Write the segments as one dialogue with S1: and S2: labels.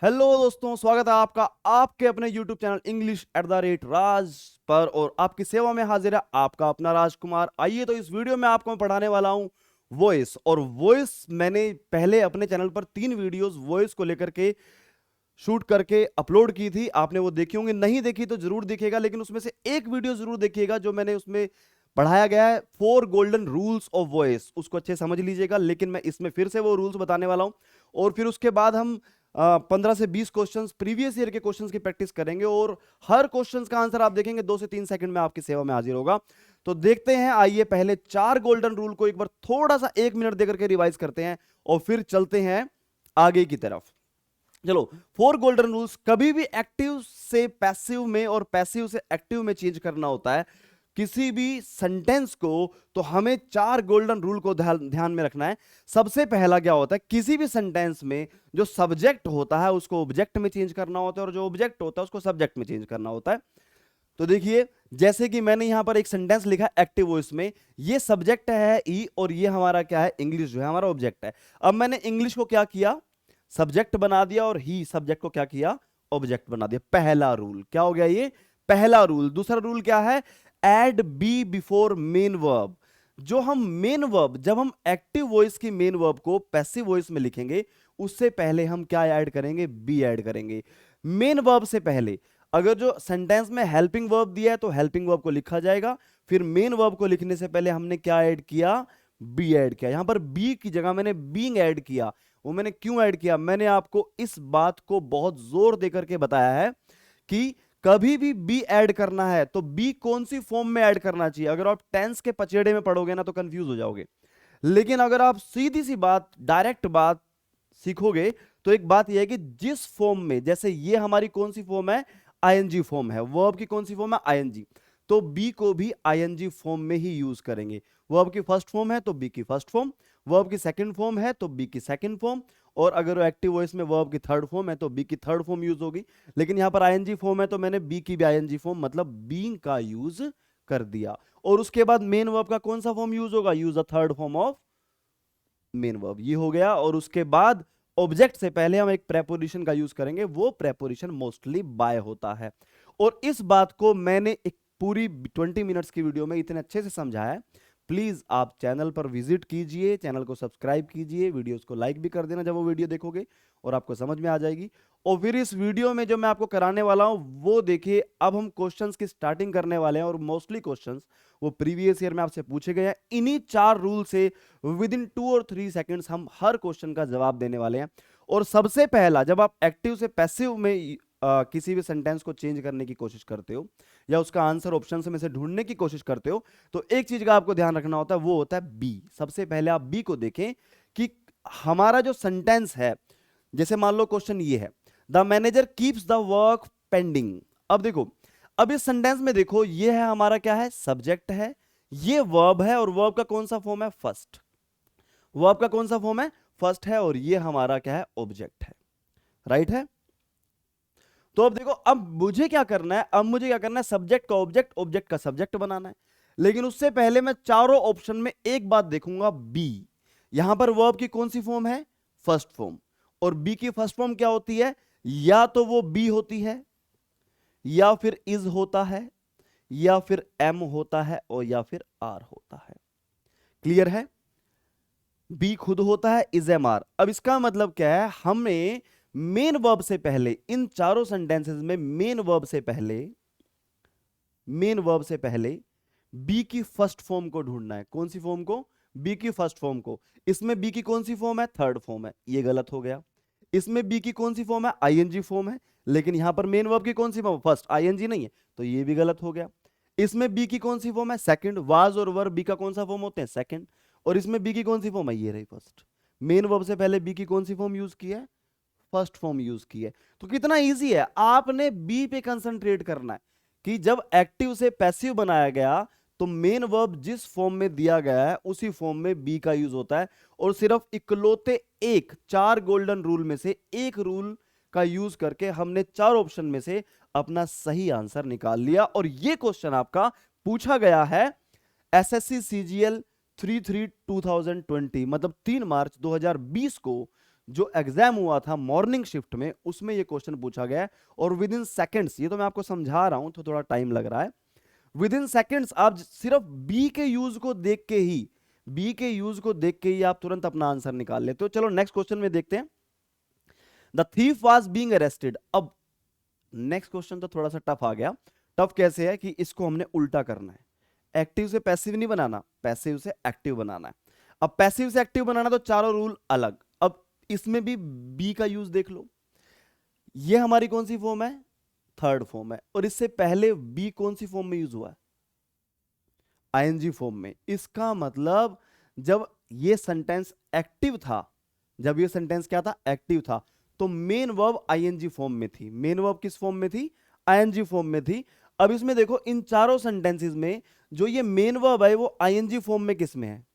S1: Hello दोस्तों, स्वागत है आपका आपके अपने YouTube चैनल इंग्लिश @राज पर। और आपकी सेवा में हाजिर है आपका अपना राजकुमार। आइए तो इस वीडियो में आपको मैं पढ़ाने वाला हूं वॉइस। और वॉइस मैंने पहले अपने चैनल पर 3 वीडियोस वॉइस को लेकर के शूट करके अपलोड की थी। आपने वो देखी होंगी, नहीं देखी तो जरूर देखिएगा, लेकिन उसमें से एक वीडियो जरूर देखिएगा जो मैंने उसमें पढ़ाया गया है 4 गोल्डन रूल्स ऑफ वॉइस। उसको अच्छे समझ लीजिएगा, लेकिन मैं इसमें फिर से वो रूल्स बताने वाला हूं। और फिर उसके बाद हम 15 से 20 क्वेश्चंस प्रीवियस ईयर के क्वेश्चंस की प्रैक्टिस करेंगे और हर क्वेश्चंस का आंसर आप देखेंगे 2 से 3 सेकंड में आपकी सेवा में हाजिर होगा। तो देखते हैं, आइए पहले 4 गोल्डन रूल को एक बार थोड़ा सा 1 मिनट देकर के रिवाइज करते हैं और फिर चलते हैं आगे की तरफ। चलो, 4 गोल्डन रूल्स। कभी भी एक्टिव से पैसिव में और पैसिव से एक्टिव में चेंज करना होता है किसी भी सेंटेंस को, तो हमें 4 गोल्डन रूल को ध्यान में रखना है। सबसे पहला क्या होता है, किसी भी सेंटेंस में जो सब्जेक्ट होता है उसको ऑब्जेक्ट में चेंज करना होता है और जो ऑब्जेक्ट होता है उसको सब्जेक्ट में चेंज करना होता है। तो देखिए, जैसे कि मैंने यहां पर एक सेंटेंस लिखा एक्टिव वॉइस में, ये सब्जेक्ट है ई और ये हमारा क्या है, इंग्लिश जो है हमारा ऑब्जेक्ट है। अब मैंने इंग्लिश को क्या किया, सब्जेक्ट बना दिया, और ही सब्जेक्ट को क्या किया, ऑब्जेक्ट बना दिया। पहला रूल क्या हो गया, ये पहला रूल। दूसरा रूल क्या है, add be before main verb. जो हम मेन वर्ब, जब हम एक्टिव वॉइस की मेन वर्ब को पैसिव वॉइस में लिखेंगे उससे पहले हम क्या ऐड करेंगे, बी ऐड करेंगे। मेन वर्ब से पहले अगर जो सेंटेंस में हेल्पिंग वर्ब दिया है तो हेल्पिंग वर्ब को लिखा जाएगा। फिर मेन वर्ब को लिखने से पहले हमने क्या ऐड किया, बी ऐड किया। यहां पर बी की जगह मैंने बीइंग ऐड किया। वो मैंने क्यों ऐड किया, मैंने आपको इस बात को बहुत जोर देकर के बताया है कि कभी भी बी ऐड करना है तो बी कौन सी फॉर्म में ऐड करना चाहिए। अगर आप टेंस के पचेड़े में पढ़ोगे ना तो कंफ्यूज हो जाओगे, लेकिन अगर आप सीधी सी बात, डायरेक्ट बात सीखोगे तो एक बात यह है कि जिस फॉर्म में, जैसे ये हमारी कौन सी फॉर्म है, आईएनजी फॉर्म है। वर्ब की कौन सी फॉर्म है, आईएनजी। तो बी को भी आईएनजी फॉर्म में ही यूज करेंगे। वर्ब की फर्स्ट फॉर्म है तो बी की फर्स्ट फॉर्म, वर्ब की सेकंड फॉर्म है तो बी की सेकंड फॉर्म, और अगर एक्टिव वॉइस में वर्ब की थर्ड फॉर्म है तो बी की थर्ड फॉर्म यूज होगी। लेकिन यहां पर आईएनजी फॉर्म है तो मैंने बी की भी आईएनजी फॉर्म मतलब बीइंग का यूज कर दिया। और उसके बाद मेन वर्ब का कौन सा फॉर्म यूज होगा, use the third form of main verb, ये हो गया। और उसके बाद ऑब्जेक्ट से पहले हम एक प्रेपोजिशन का यूज करेंगे, वो प्रेपोजिशन मोस्टली बाय होता है। और इस बात को मैंने एक पूरी 20 मिनट्स की वीडियो में इतने अच्छे से समझाया है। प्लीज आप चैनल पर विजिट कीजिए, चैनल को सब्सक्राइब कीजिए, वीडियोस को लाइक भी कर देना जब वो वीडियो देखोगे, और आपको समझ में आ जाएगी। और फिर इस वीडियो में जो मैं आपको कराने वाला हूं वो देखिए। अब हम क्वेश्चंस की स्टार्टिंग करने वाले हैं और मोस्टली क्वेश्चंस वो प्रीवियस ईयर में आपसे पूछे गए हैं। इन्हीं 4 रूल से विद इन 2 और 3 सेकंड्स हम हर क्वेश्चन का जवाब देने वाले हैं। और सबसे पहला, जब आप एक्टिव से पैसिव में किसी भी सेंटेंस को चेंज करने की कोशिश करते हो या उसका आंसर ऑप्शन में से ढूंढने की कोशिश करते हो, तो एक चीज का आपको ध्यान रखना होता है, वो होता है बी। सबसे पहले आप बी को देखें कि हमारा जो सेंटेंस है, जैसे मान लो क्वेश्चन ये है, the manager keeps the work pending. अब देखो, अब इस सेंटेंस में देखो, ये है हमारा क्या है, सब्जेक्ट है, ये वर्ब है, और वर्ब का कौन सा फॉर्म है, फर्स्ट। वर्ब का कौन सा फॉर्म है, फर्स्ट है, और ये हमारा क्या है, ऑब्जेक्ट है। राइट है। तो अब देखो, अब मुझे क्या करना है, अब मुझे क्या करना है, सब्जेक्ट का ऑब्जेक्ट, ऑब्जेक्ट का सब्जेक्ट बनाना है। लेकिन उससे पहले मैं चारों ऑप्शन में एक बात देखूंगा, बी। यहां पर वर्ब की कौन सी फॉर्म है, फर्स्ट फॉर्म। और बी की फर्स्ट फॉर्म क्या होती है, या तो वो बी होती है, या फिर इज होता है, या फिर एम होता है, और या फिर आर होता है। क्लियर है। बी खुद होता है, इज एम आर। अब इसका मतलब क्या है, हमें मेन वर्ब से पहले, इन चारों सेंटेंसेस में मेन वर्ब से पहले, मेन वर्ब से पहले बी की फर्स्ट फॉर्म को ढूंढना है। कौन सी फॉर्म को, बी की फर्स्ट फॉर्म को। इसमें बी की कौन सी फॉर्म है, थर्ड फॉर्म है, ये गलत हो गया। इसमें बी की कौन सी फॉर्म है, आईएनजी फॉर्म है, लेकिन यहां पर मेन वर्ब की कौन सी फॉर्म, फर्स्ट, आईएनजी नहीं है, तो ये भी गलत हो गया। इसमें बी की कौन सी फॉर्म है, सेकंड। वाज और वर बी का कौन सा फॉर्म होते हैं, सेकंड। और इसमें बी की कौन सी फॉर्म है, ये रही फर्स्ट। मेन वर्ब से पहले बी की कौन सी फॉर्म यूज की है, फर्स्ट फॉर्म यूज की है। तो कितना इजी है, आपने बी पे कंसंट्रेट करना है कि जब एक्टिव से पैसिव बनाया गया तो मेन वर्ब जिस फॉर्म में दिया गया है उसी फॉर्म में बी का यूज होता है। और सिर्फ इकलौते एक, 4 गोल्डन रूल में से एक रूल का यूज करके हमने 4 ऑप्शन में से अपना सही आंसर निकाल लिया। और यह क्वेश्चन आपका पूछा गया है एसएससी सीजीएल 33 2020, मतलब 3 मार्च 2020 को जो एग्जाम हुआ था मॉर्निंग शिफ्ट में, उसमें ये क्वेश्चन पूछा गया है। और विद इन सेकेंड्स, ये तो मैं आपको समझा रहा हूं तो थोड़ा टाइम लग रहा है, विद इन सेकेंड्स आप सिर्फ बी के यूज को देख के ही, बी के यूज को देख के ही आप तुरंत अपना आंसर निकाल लेते हो। चलो नेक्स्ट क्वेश्चन में देखते हैं। The thief was being arrested. अब नेक्स्ट क्वेश्चन तो थोड़ा सा टफ आ गया। टफ कैसे है कि इसको हमने उल्टा करना है, एक्टिव से पैसिव नहीं बनाना, पैसिव से एक्टिव बनाना है। अब पैसिव से एक्टिव बनाना तो चारों रूल अलग। अब इसमें भी बी का यूज देख लो, ये हमारी कौन सी फॉर्म है, थर्ड फॉर्म है। और इससे पहले बी कौन सी फॉर्म में यूज हुआ है, आईएनजी फॉर्म में। इसका मतलब जब ये सेंटेंस एक्टिव था, जब ये सेंटेंस क्या था, एक्टिव था, तो मेन वर्ब आईएनजी फॉर्म में थी। मेन वर्ब किस फॉर्म में थी, आईएनजी फॉर्म में थी। अब इसमें देखो इन चारों सेंटेंसेस में जो ये मेन वर्ब है वो आईएनजी फॉर्म में किस में है,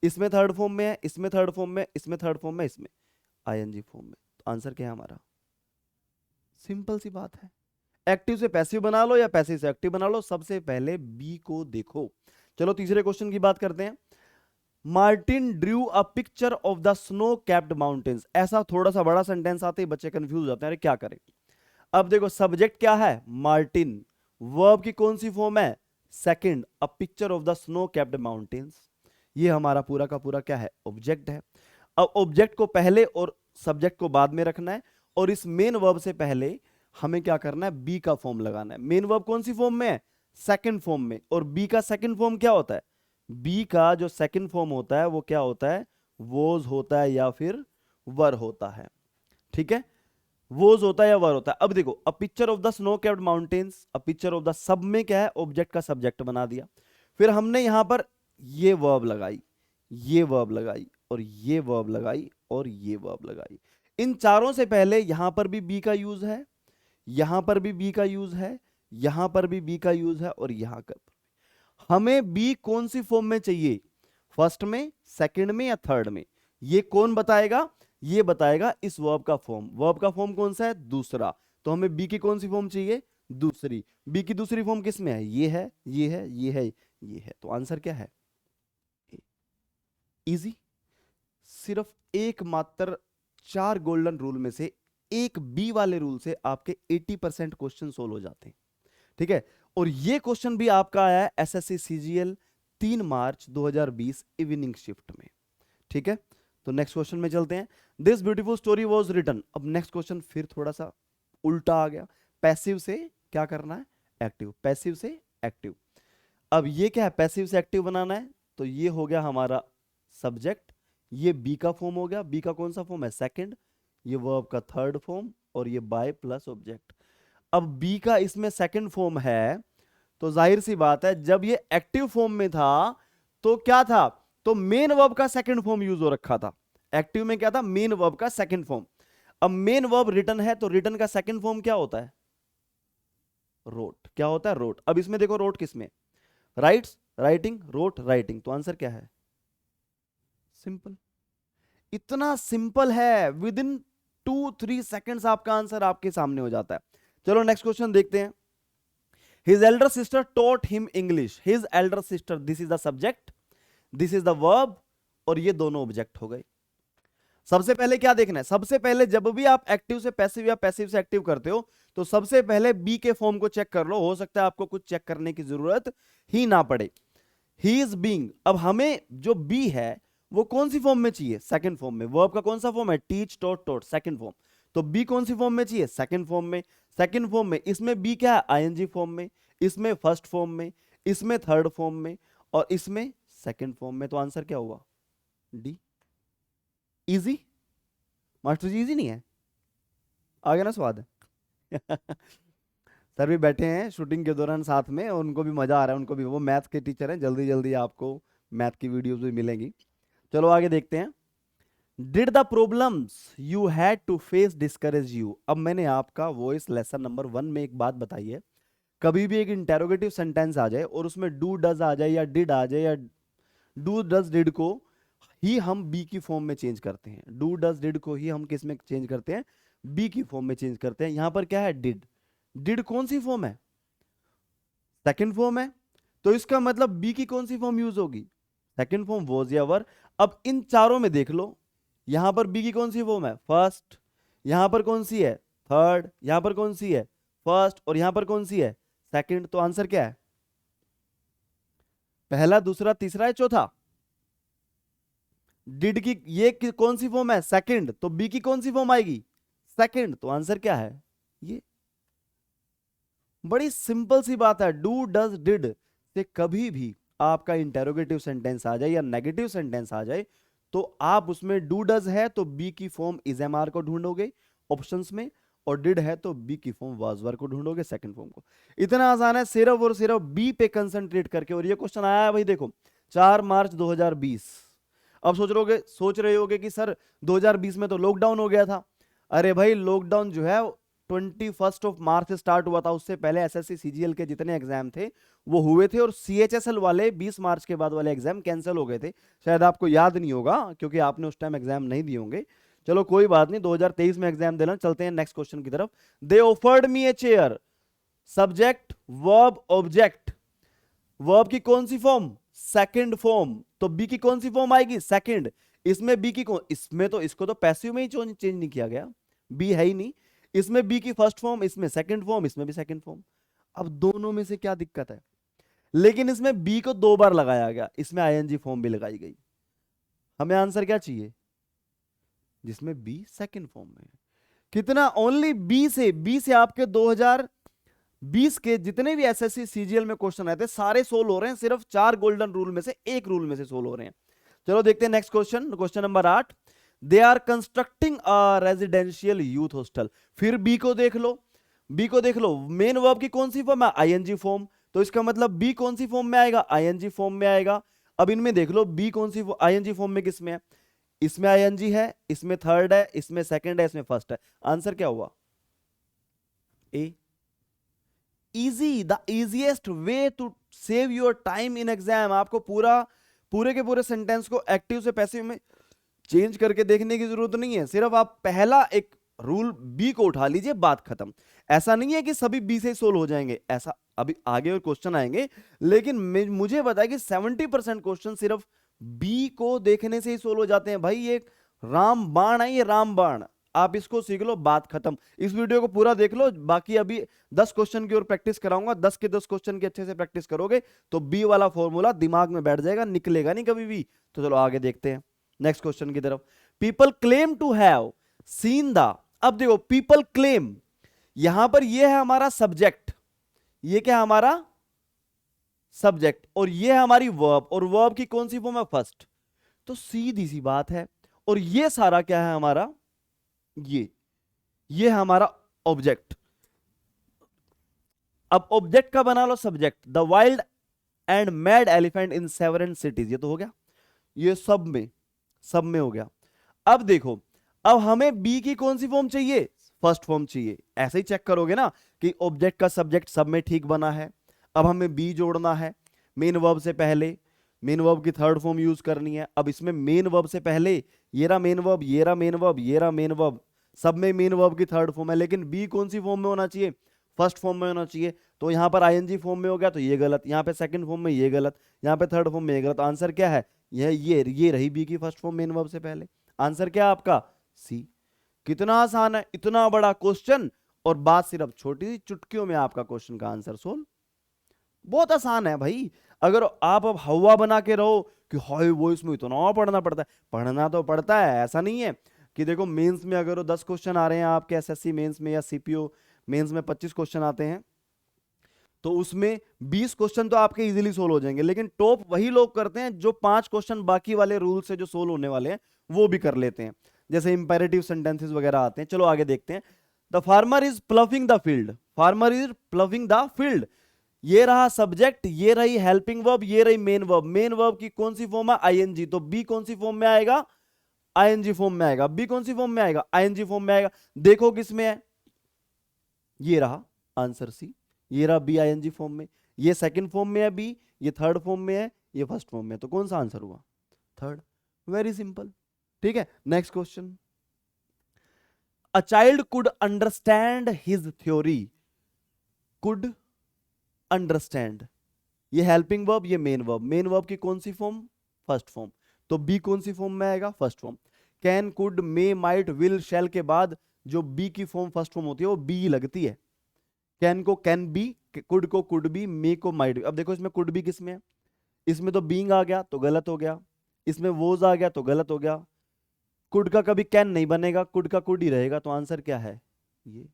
S1: इसमें थर्ड फॉर्म में है, इसमें थर्ड फॉर्म में, इसमें थर्ड फॉर्म में, इसमें आईएनजी फॉर्म में। तो आंसर क्या है हमारा, सिंपल सी बात है। एक्टिव से पैसिव बना लो या पैसिव से एक्टिव बना लो, सबसे पहले बी को देखो। चलो तीसरे क्वेश्चन की बात करते हैं। Martin drew a picture of the snow capped mountains. ऐसा थोड़ा सा बड़ा सेंटेंस आते ही बच्चे कंफ्यूज हो जाते हैं, अरे क्या करें। अब देखो सब्जेक्ट क्या है, मार्टिन, वर्ब की कौन सी फॉर्म है, second, a picture of the snow capped mountains. ये हमारा पूरा का पूरा क्या है, ऑब्जेक्ट है। अब ऑब्जेक्ट को पहले और सब्जेक्ट को बाद में रखना है, और इस मेन वर्ब से पहले हमें क्या करना है, बी का फॉर्म लगाना है। मेन वर्ब कौन सी फॉर्म में है, सेकंड फॉर्म में। और बी का सेकंड फॉर्म क्या होता है, बी का जो सेकंड फॉर्म होता है वो क्या होता है, वोज होता है या फिर वर होता है। ठीक है, वोज होता है या वर होता है। अब देखो, a picture of the snow capped mountains, a picture of the, सब में क्या है, ऑब्जेक्ट का सब्जेक्ट बना दिया। फिर हमने यहां पर ये वर्ब लगाई, ये वर्ब लगाई, और ये वर्ब लगाई, और ये वर्ब लगाई। इन चारों से पहले यहां पर भी बी का यूज है, यहां पर भी बी का यूज है, यहां पर भी बी का यूज है, और यहां पर। हमें बी कौन सी फॉर्म में चाहिए, फर्स्ट में, सेकंड में, या थर्ड में, ये कौन बताएगा, ये बताएगा इस वर्ब का फॉर्म। वर्ब का फॉर्म कौन सा है, दूसरा। तो हमें बी की कौन सी फॉर्म चाहिए, दूसरी। बी की दूसरी फॉर्म किस में है, ये है, ये है, ये है, ये है। तो आंसर क्या है, इजी। सिर्फ एक मात्र 4 गोल्डन रूल में से एक बी वाले रूल से आपके 80% क्वेश्चन सोल्व हो जाते हैं। ठीक है, और ये क्वेश्चन भी आपका आया है SSC CGL 3 March 2020 evening shift में। ठीक है, तो नेक्स्ट क्वेश्चन में चलते हैं। This beautiful story was written. अब नेक्स्ट क्वेश्चन फिर थोड़ा सा उल्टा आ गया, पैसिव से क्या करना है, एक्टिव, पैसिव से एक्टिव। अब ये क्या है, पैसिव से एक्टिव बनाना है, तो ये हो गया हमारा सब्जेक्ट, ये बी का फॉर्म हो गया। बी का कौन सा फॉर्म है, सेकंड, ये वर्ब का थर्ड फॉर्म, और ये बाय प्लस ऑब्जेक्ट। अब बी का इसमें सेकंड फॉर्म है, तो जाहिर सी बात है जब ये एक्टिव फॉर्म में था तो क्या था, तो मेन वर्ब का सेकंड फॉर्म यूज हो रखा था। एक्टिव में क्या था, मेन वर्ब का सेकंड फॉर्म। अब मेन वर्ब रिटन है, तो रिटन का सेकंड फॉर्म क्या होता है, रोट। क्या होता है, रोट। अब इसमें देखो रोट किसमें, राइट्स, राइटिंग, रोट, राइटिंग। तो आंसर क्या है, सिंपल। इतना सिंपल है, विद इन 2-3 सेकेंड्स आपका आंसर आपके सामने हो जाता है। चलो नेक्स्ट क्वेश्चन देखते हैं। His elder sister taught him English. His elder sister, this is the subject, this is the verb, और ये दोनों ऑब्जेक्ट हो गए। सबसे पहले क्या देखना है, सबसे पहले जब भी आप एक्टिव से पैसिव या पैसिव से एक्टिव करते हो तो सबसे पहले बी के फॉर्म को चेक कर लो। हो सकता है आपको कुछ चेक करने की जरूरत ही ना पड़े। ही इज बीइंग, अब हमें जो बी है वो कौन सी फॉर्म में चाहिए, सेकंड फॉर्म में। वर्ब का कौन सा फॉर्म है, teach, taught, taught, second form. तो बी कौन सी फॉर्म में चाहिए, सेकंड फॉर्म में। सेकंड फॉर्म में इसमें बी क्या है, आईएनजी फॉर्म में, इसमें फर्स्ट फॉर्म में, इसमें थर्ड फॉर्म में, और इसमें सेकंड फॉर्म में। तो आंसर क्या हुआ, डी। इजी, मास्टर जी इजी नहीं है, आ गया ना स्वाद। सर भी बैठे हैं शूटिंग के दौरान साथ में, उनको भी मजा आ रहा है, उनको भी, वो मैथ के टीचर हैं, जल्दी जल्दी आपको मैथ की वीडियोस भी मिलेंगी। चलो आगे देखते हैं। Did the problems you had to face discourage you. अब मैंने आपका वॉइस लेसन नंबर 1 में एक बात बताई है, कभी भी एक इंटेरोगेटिव सेंटेंस आ जाए और उसमें डू डज आ जाए या डिड आ जाए, या डू डज डिड को ही हम बी की फॉर्म में चेंज करते हैं। डू डज डिड को ही हम किस में चेंज करते हैं, बी की फॉर्म में चेंज करते हैं। यहां पर क्या है, डिड। डिड कौन सी फॉर्म है, सेकंड फॉर्म है, तो इसका मतलब बी की कौन सी फॉर्म यूज होगी, सेकंड फॉर्म, वॉज या वर। अब इन चारों में देख लो, यहां पर बी की कौन सी फॉर्म है? फर्स्ट। यहां पर कौन सी है? थर्ड। यहां पर कौन सी है? फर्स्ट। और यहां पर कौन सी है? सेकंड। तो आंसर क्या है? पहला, दूसरा, तीसरा या चौथा? डिड की ये कौन सी फॉर्म है? सेकंड। तो बी की कौन सी फॉर्म आएगी? सेकंड। तो आंसर क्या है? ये बड़ी सिंपल सी बात है। डू, डज, डिड से कभी भी आपका इंटेरोगेटिव सेंटेंस आ जाए या नेगेटिव सेंटेंस आ जाए तो आप उसमें डू डज है तो बी की फॉर्म इज एम आर को ढूंढोगे ऑप्शंस में, और डिड है तो बी की फॉर्म वाज वर को ढूंढोगे सेकंड फॉर्म को। इतना आसान है, सिर्फ और सिर्फ बी पे कंसंट्रेट करके। और ये क्वेश्चन आया है भाई देखो 4 मार्च 2020। अब सोच रहे होगे कि सर 2020 में तो लॉकडाउन हो गया था। अरे भाई लॉकडाउन जो है 21 मार्च से स्टार्ट हुआ था। उससे पहले एसएससी सीजीएल के जितने एग्जाम थे वो हुए थे, और सीएचएसएल वाले 20 मार्च के बाद वाले एग्जाम कैंसिल हो गए थे। शायद आपको याद नहीं होगा क्योंकि आपने उस टाइम एग्जाम नहीं दिए होंगे। चलो कोई बात नहीं, 2023 में एग्जाम देना। चलते हैं नेक्स्ट क्वेश्चन की तरफ। They offered me a chair, subject verb object. Verb की कौन सी फॉर्म? Second form. तो बी की कौन सी फॉर्म आएगी? सेकंड। इसमें बी की कौन, इसमें तो इसको तो पैसिव में ही चेंज नहीं किया गया, बी है ही नहीं। इसमें बी की फर्स्ट फॉर्म, इसमें सेकंड फॉर्म, इसमें भी सेकंड फॉर्म। अब दोनों में से क्या दिक्कत है? लेकिन इसमें बी को 2 बार लगाया गया, इसमें आईएनजी फॉर्म भी लगाई गई। हमें आंसर क्या चाहिए? जिसमें बी सेकंड फॉर्म में है। कितना? ओनली बी से आपके 2020 के जितने भी एसएससी सीजीएल में क्वेश्चन आए थे सारे सोल्व हो रहे हैं, सिर्फ 4 गोल्डन रूल में से एक रूल में से सोल्व हो रहे हैं। चलो देखते हैं next question, question number 8। They are constructing a residential youth hostel. फिर बी को देख लो, बी को देख लो। मेन वर्ब की कौन सी फॉर्म है? ING form. तो इसका मतलब बी कौन सी फॉर्म में आएगा? आईएनजी फॉर्म में आएगा। अब इनमें देख लो बी कौन सी आईएनजी फॉर्म में किसमें है? इसमें आईएनजी है, इसमें थर्ड है, इसमें सेकंड है, इसमें फर्स्ट है। आंसर क्या हुआ? A. Easy, the easiest way to save your time in exam. आपको पूरे के पूरे सेंटेंस को एक्टिव से पैसिव में चेंज करके देखने की जरूरत नहीं है। सिर्फ आप पहला एक रूल बी को उठा लीजिए, बात खत्म। ऐसा नहीं है कि सभी बी से सोल्व हो जाएंगे, ऐसा अभी आगे और क्वेश्चन आएंगे। लेकिन मुझे पता है कि 70% क्वेश्चन सिर्फ बी को देखने से ही सोल्व हो जाते हैं। भाई ये राम बाण है, ये राम बाण। आप इसको सीख लो, बात खत्म। इस वीडियो को पूरा देख लो, बाकी अभी 10 क्वेश्चन की ओर प्रैक्टिस कराऊंगा। 10 के 10 क्वेश्चन की अच्छे से प्रैक्टिस करोगे तो बी वाला फॉर्मूला दिमाग में बैठ जाएगा, निकलेगा नहीं कभी भी। तो चलो आगे देखते हैं नेक्स्ट क्वेश्चन की तरफ। People claim to have seen the. अब देखो पीपल क्लेम, यहां पर ये है हमारा सब्जेक्ट, ये क्या है हमारा सब्जेक्ट, और ये है हमारी वर्ब, और वर्ब की कौन सी फॉर्म है? फर्स्ट। तो सीधी सी बात है। और ये सारा क्या है हमारा? ये है हमारा ऑब्जेक्ट। अब ऑब्जेक्ट का बना लो subject. The wild and mad elephant in several cities, ये तो हो गया, ये सब में हो गया। अब देखो, अब हमें बी की कौन सी फॉर्म चाहिए? फर्स्ट फॉर्म चाहिए। ऐसे ही चेक करोगे ना कि ऑब्जेक्ट का सब्जेक्ट सब में ठीक बना है। अब हमें बी जोड़ना है मेन वर्ब से पहले, मेन वर्ब की थर्ड फॉर्म यूज करनी है। अब इसमें मेन वर्ब से पहले ये रहा मेन वर्ब, ये रहा मेन वर्ब, ये रहा मेन वर्ब, सब में मेन वर्ब की थर्ड फॉर्म है। लेकिन बी कौन सी फॉर्म में होना चाहिए? फर्स्ट फॉर्म में होना चाहिए। तो यहां पर आईएनजी फॉर्म में हो गया तो ये गलत, यहां पे सेकंड फॉर्म में ये गलत, यहां पे थर्ड फॉर्म में ये गलत। आंसर क्या है? ये रही बी की फर्स्ट फॉर्म मेन वर्ब से पहले। आंसर क्या है आपका? सी। कितना आसान है, इतना बड़ा क्वेश्चन और बात सिर्फ छोटी सी चुटकियों में आपका क्वेश्चन का आंसर सोल्व। बहुत आसान है भाई। अगर आप अब हवा बना के रहो कि हाय वो इसमें इतना पढ़ना पड़ता है, पढ़ना तो पड़ता है। ऐसा नहीं है कि देखो मेंस में अगर 10 क्वेश्चन आ रहे हैं आपके एसएससी मेंस में या सीपीओ मेंस में 25 क्वेश्चन आते हैं तो उसमें 20 क्वेश्चन तो आपके इजीली सोल्व हो जाएंगे। लेकिन टॉप वही लोग करते हैं जो 5 क्वेश्चन बाकी वाले रूल से जो सोल्व होने वाले हैं वो भी कर लेते हैं, जैसे इंपेरेटिव सेंटेंसेस वगैरह आते हैं। चलो आगे देखते हैं। The farmer is ploughing the field, farmer is ploughing the field. ये रहा सब्जेक्ट, ये रही हेल्पिंग वर्ब, ये रही मेन वर्ब। मेन वर्ब की कौन सी फॉर्म है? आईएनजी। तो बी कौन सी फॉर्म में आएगा? आईएनजी फॉर्म में आएगा। बी कौन सी फॉर्म में आएगा? आईएनजी फॉर्म में आएगा। देखो किसमें है, ये रहा आंसर सी। ये रहा बी आईएनजी फॉर्म में, ये सेकंड फॉर्म में है बी, ये थर्ड फॉर्म में है, ये फर्स्ट फॉर्म में है। तो कौन सा आंसर हुआ? थर्ड। Very simple. ठीक है, next question. A child could understand his theory. Could understand, ये हेल्पिंग वर्ब, ये मेन वर्ब। मेन वर्ब की कौन सी फॉर्म? First form. तो बी कौन सी फॉर्म में आएगा? First form. Can, could, may, might, will, shall के बाद जो बी की फॉर्म फर्स्ट फॉर्म होती है वो बी लगती है। कैन को कैन बी, कुड को कुड बी, मे को माइट बी। अब देखो इसमें कुड बी किसमें है, इसमें तो बीइंग आ गया तो गलत हो गया, इसमें वोज आ गया तो गलत हो गया। कुड का कभी कैन नहीं बनेगा, कुड का कुड ही रहेगा, तो आंसर क्या है ये।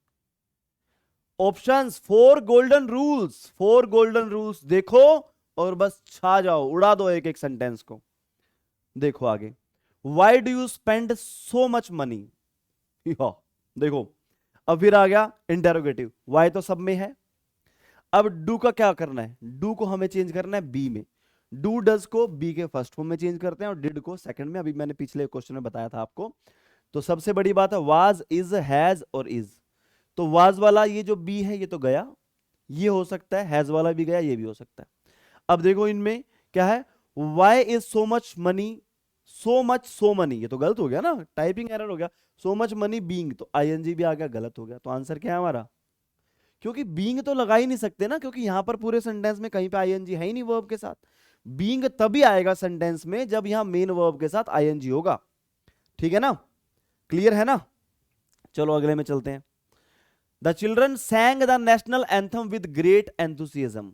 S1: Options, 4 golden rules, 4 golden rules देखो और बस छा जाओ, उड़ा दो एक एक सेंटेंस को। देखो आगे, why do you spend so much money. देखो अब फिर आ गया इंटेरोगेटिव, वाई तो सब में है। अब डू का क्या करना है, डू को हमें चेंज करना है बी में। डू डज को बी के फर्स्ट फॉर्म में चेंज करते हैं और डिड को सेकंड में, अभी मैंने पिछले क्वेश्चन में बताया था आपको। तो सबसे बड़ी बात है वाज, इज, हैज और इज। तो वाज वाला ये जो बी है ये तो गया, ये हो सकता है, हैज वाला भी गया, ये भी हो सकता है। अब देखो इनमें क्या है, why is so much money, so much so money, ये तो गलत हो गया ना, टाइपिंग एरर हो गया। सो मच मनी बीइंग, तो आईएनजी भी आ गया, गलत हो गया। तो आंसर क्या है हमारा, क्योंकि बीइंग तो लगा ही नहीं सकते ना, क्योंकि यहां पर पूरे सेंटेंस में कहीं पे आईएनजी है ही नहीं वर्ब के साथ। बीइंग तभी आएगा सेंटेंस में जब यहां मेन वर्ब के साथ आईएनजी होगा। ठीक है ना, क्लियर है ना। चलो अगले में चलते हैं। The children sang the national anthem with great enthusiasm.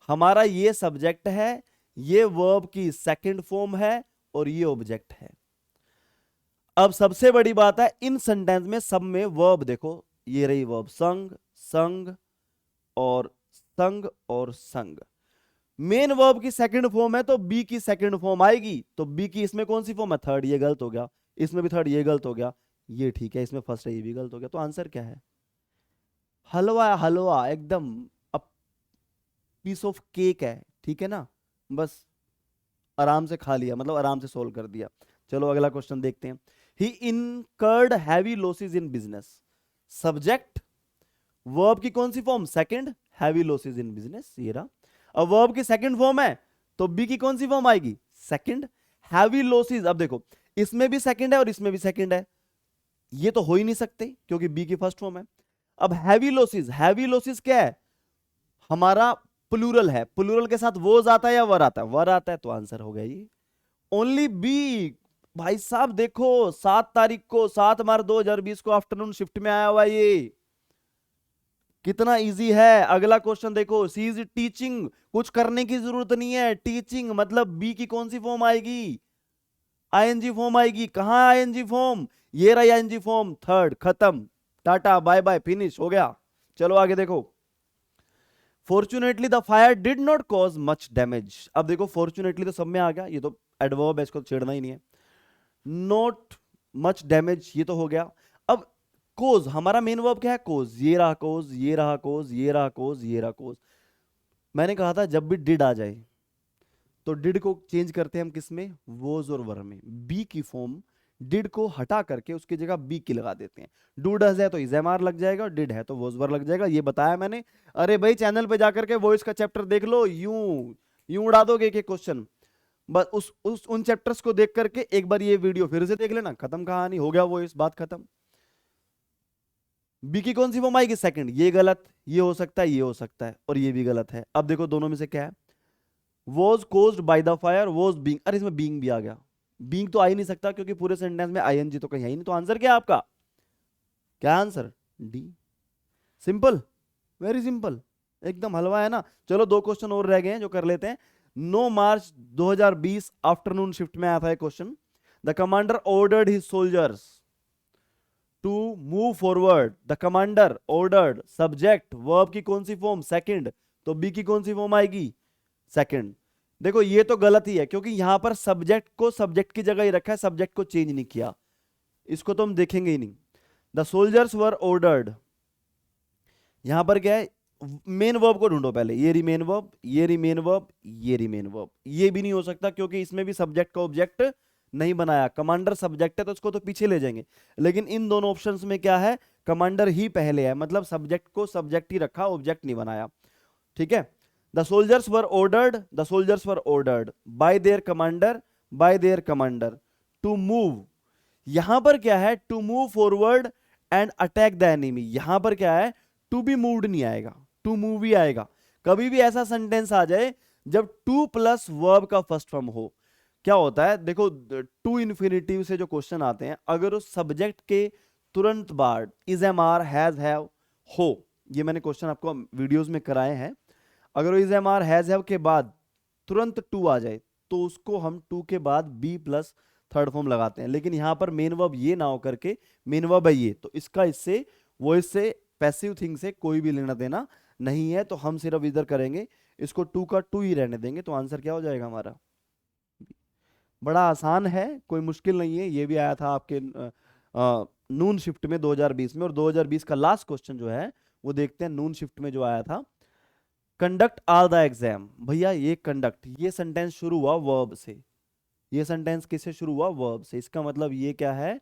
S1: हमारा ये सब्जेक्ट है, ये वर्ब की सेकंड फॉर्म है और ये ऑब्जेक्ट है। अब सबसे बड़ी बात है इन सेंटेंस में सब में वर्ब देखो, ये रही वर्ब संग, संग और संग और संग। मेन वर्ब की सेकंड फॉर्म है तो बी की सेकंड फॉर्म आएगी, तो बी की इसमें कौन सी फॉर्म है, थर्ड, ये गलत हो गया। इसमें भी थर्ड, ये गलत हो गया। ये ठीक है, इसमें फर्स्ट है, ये भी गलत हो गया। तो आंसर क्या है, हलवा, हलवा एकदम, पीस ऑफ केक है। ठीक है ना, बस आराम से खा लिया, मतलब आराम से सोल्व कर दिया। चलो अगला क्वेश्चन देखते हैं। He incurred heavy losses in business. Subject, verb की कौन सी form, second, heavy losses in business, ये रहा। अब वर्ब की सेकंड फॉर्म है तो बी की कौन सी फॉर्म आएगी, सेकंड। हैवी लॉसेस, अब देखो इसमें भी सेकंड है और इसमें भी सेकंड है, ये तो हो ही नहीं सकते क्योंकि बी की फर्स्ट फॉर्म है। अब हैवी लॉसेस, हैवी लॉसेस क्या है, हमारा प्लूरल है, प्लूरल के साथ वोज आता है या वर आता है, वर आता है, तो आंसर हो गया ये ओनली बी। भाई साहब देखो 7 तारीख को 7 मार्च 2020 को आफ्टरनून शिफ्ट में आया हुआ ये, कितना इजी है। अगला क्वेश्चन देखो, सी इज टीचिंग, कुछ करने की जरूरत नहीं है, टीचिंग मतलब बी की कौन सी फॉर्म आएगी, आईएनजी फॉर्म आएगी। कहां आईएनजी फॉर्म, ये रही आईएनजी फॉर्म, थर्ड, खत्म, टाटा बाय बाय, फिनिश हो गया। चलो आगे देखो, fortunately the fire did not cause much damage. अब देखो फॉर्चुनेटली तो सब में आ गया, ये तो एडवर्ब है, इसको छेड़ना ही नहीं है। नॉट मच डैमेज, ये तो हो गया। अब कोज, हमारा मेन वर्ब क्या है, कोज, ये रहा कोज, ये रहा कोज, ये रहा कोज, ये रहा कोज। मैंने कहा था जब भी डिड आ जाए तो डिड को चेंज करते हैं हम किस में, वोज और वर में। बी की फॉर्म डिड को हटा करके उसकी जगह बी की लगा देते हैं। डू डज है तो इजेमार लग जाएगा और डिड है तो वोज वर लग जाएगा, ये बताया मैंने। अरे भाई चैनल पे जाकर के वॉइस का चैप्टर देख लो, यूं यूं उड़ा दोगे एक क्वेश्चन। बस उस उन चैप्टर्स को देख करके एक बार ये वीडियो फिर से देख लेना, खत्म कहानी, हो गया वॉइस, बात खत्म। बी की कौन सी फॉर्म आएगी, सेकंड, ये गलत, ये हो सकता है, ये हो सकता है, और ये भी गलत है। अब देखो दोनों में से क्या है, was caused by the fire, was being, अरे इसमें बीइंग भी आ गया, बीइंग तो आ ही नहीं सकता क्योंकि पूरे सेंटेंस में आईएनजी तो कहीं है ही नहीं। तो आंसर क्या है आपका, क्या answer, D. Simple, very simple, एकदम हलवा है ना। चलो 2 क्वेश्चन और रह गए हैं जो कर लेते हैं। 9 मार्च 2020 आफ्टरनून शिफ्ट में आया था एक question. The commander ordered his soldiers to move forward. The commander ordered, subject, verb की कौन सी फॉर्म, सेकंड, तो बी की कौन सी फॉर्म आएगी, सेकंड। देखो ये तो गलत ही है क्योंकि यहां पर सब्जेक्ट को सब्जेक्ट की जगह ही रखा है, सब्जेक्ट को चेंज नहीं किया, इसको तो हम देखेंगे ही नहीं। द सोल्जर्स वर ऑर्डर्ड, यहां पर क्या है, मेन वर्ब को ढूंढो पहले, ये रिमेन वर्ब, ये रिमेन वर्ब, ये रिमेन वर्ब। ये भी नहीं हो सकता क्योंकि इसमें भी सब्जेक्ट का ऑब्जेक्ट नहीं बनाया, कमांडर सब्जेक्ट है तो उसको तो पीछे ले जाएंगे। लेकिन इन दोनों ऑप्शंस में क्या है, कमांडर ही पहले है, मतलब सब्जेक्ट को सब्जेक्ट ही रखा, ऑब्जेक्ट नहीं बनाया। ठीक है, the soldiers were ordered, the soldiers were ordered by their commander, by their commander to move. यहां पर क्या है, to move forward and attack the enemy. यहां पर क्या है, टू बी मूव्ड नहीं आएगा, टू मूव ही आएगा। कभी भी ऐसा सेंटेंस आ जाए जब टू प्लस वर्ब का फर्स्ट फॉर्म हो, क्या होता है देखो, टू इन्फिनिटिव से जो क्वेश्चन आते हैं, अगर उस सब्जेक्ट के तुरंत बाद is am are has have हो, ये मैंने क्वेश्चन आपको वीडियोस में कराए हैं, अगर वो is am are has have के बाद तुरंत टू आ जाए तो उसको हम टू के बाद बी प्लस थर्ड फॉर्म लगाते हैं। लेकिन यहां पर मेन वर्ब ये ना हो करके मेन वर्ब है ये, तो इसका इससे वो इससे पैसिव थिंग से कोई भी लेना देना नहीं है, तो हम सिर्फ इधर करेंगे इसको टू का टू ही रहने देंगे। तो आंसर क्या हो जाएगा हमारा? बड़ा आसान है, कोई मुश्किल नहीं है। ये भी आया था आपके नून शिफ्ट में 2020 में, और 2020 का लास्ट क्वेश्चन जो है वो देखते हैं नून शिफ्ट में जो आया था। कंडक्ट आर द एग्जाम, भैया ये कंडक्ट, ये सेंटेंस शुरू हुआ वर्ब से, ये सेंटेंस किससे शुरू हुआ? वर्ब से। इसका मतलब ये क्या है?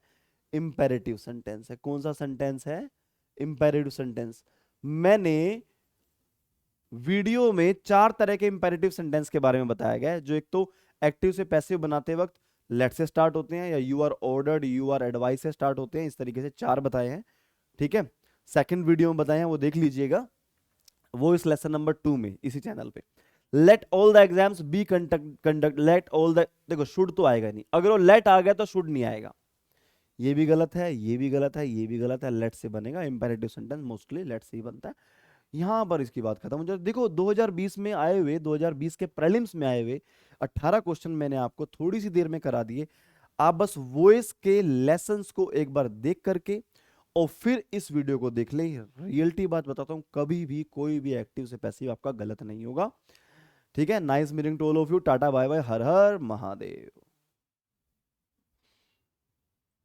S1: इंपेरेटिव सेंटेंस है। कौन सा सेंटेंस है? Imperative sentence. मैंने वीडियो में 4 तरह के इंपेरेटिव सेंटेंस के बारे में बताया गया है, जो एक तो एक्टिव से पैसिव बनाते वक्त लेट से स्टार्ट होते हैं, या you are ordered, you are advice से स्टार्ट होते हैं। इस तरीके से 4 बताए हैं, ठीक है। सेकंड वीडियो में बताए हैं, वो देख लीजिएगा, वो इस लेसन नंबर 2 में इसी चैनल पे। Let all the exams B conduct, let all the, देखो शुड तो आएगा नहीं, अगर वो लेट आ गया तो शुड नहीं आएगा। ये भी गलत है, ये भी गलत है, ये भी गलत है। लेट से बनेगा इंपेरेटिव सेंटेंस, मोस्टली लेट से ही बनता है। यहां पर इसकी बात खत्म हो जाए। देखो 2020 में आए हुए, 2020 के प्रीलिम्स में आए हुए 18 क्वेश्चन मैंने आपको थोड़ी सी देर में करा दिए। आप बस वॉइस के लेसन्स को एक बार देख करके और फिर इस वीडियो को देख ले। रियलिटी बात बताता हूं, कभी भी कोई भी एक्टिव से पैसिव आपका गलत नहीं होगा, ठीक है। Nice meeting to all of you, tata bye bye, हर हर महादेव।